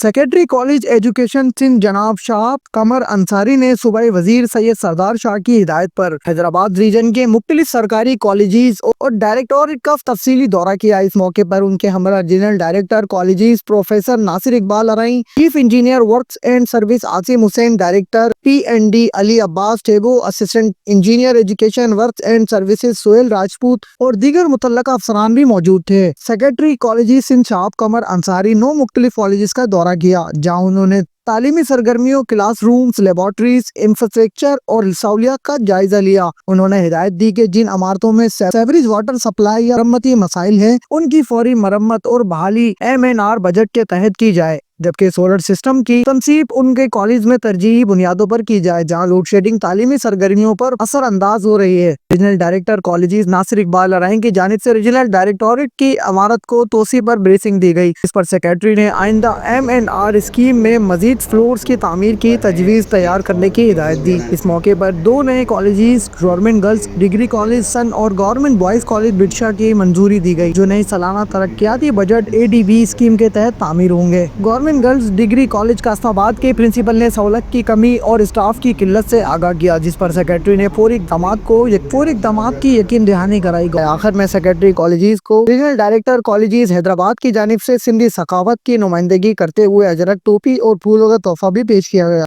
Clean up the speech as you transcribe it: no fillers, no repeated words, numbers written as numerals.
Secretary college education Sindh جناب شاہ قمر انصاری نے صوبائی وزیر سید سردار شاہ کی ہدایت پر حیدرآباد ریجن کے مختلف سرکاری کالجز اور ڈائریکٹوریٹ کا تفصیلی دورہ کیا۔ اس موقع پر ان کے ہمراہ regional director colleges professor Nasir Iqbal Arain, chief engineer works and service Asim Hussain, director PND Ali Abbas taboo, assistant engineer education works and services Sohail Rajput اور دیگر متعلقہ افسران بھی موجود تھے۔ سیکرٹری کالجز سندھ شاہ قمر انصاری 9 مختلف کالجز کا دورہ کیا، جہاں انہوں نے تعلیمی سرگرمیوں، کلاس رومز، لیبارٹریز، انفراسٹرکچر اور سہولیات کا جائزہ لیا۔ انہوں نے ہدایت دی کہ جن عمارتوں میں سیوریج واٹر سپلائی یا مرمتی مسائل ہیں، ان کی فوری مرمت اور بحالی MNR بجٹ کے تحت کی جائے، جبکہ سولر سسٹم کی تنصیب ان کے کالج میں ترجیحی بنیادوں پر کی جائے جہاں لوڈ شیڈنگ تعلیمی سرگرمیوں پر اثر انداز ہو رہی ہے۔ ریجنل ڈائریکٹر کالجز ناصر اقبال ارائیں کی جانب سے ریجنل ڈائریکٹوریٹ کی عمارت کو توسیع پر بریفنگ دی گئی۔ اس پر سیکرٹری نے آئندہ MNR اسکیم میں مزید فلورز کی تعمیر کی تجویز تیار کرنے کی ہدایت دی۔ اس موقع پر 2 نئے colleges, government girls degree college سن اور گورنمنٹ بوائز کالج بٹشاہ کی منظوری دی گئی، جو نئی سالانہ ترقیاتی بجٹ ADB اسکیم کے تحت تعمیر ہوں گے۔ Government girls degree college Qasim آباد کے پرنسپل نے سہولت کی کمی اور اسٹاف کی قلت سے آگاہ کیا، جس پر سیکرٹری نے فوری اقدامات کی یقین دہانی کرائی۔ آخر میں سیکرٹری کالجز کو ریجنل ڈائریکٹر کالجز حیدرآباد کی جانب سے سندھی ثقافت کی نمائندگی کرتے ہوئے اجرک ٹوپی اور پھولوں کا تحفہ بھی پیش کیا گیا۔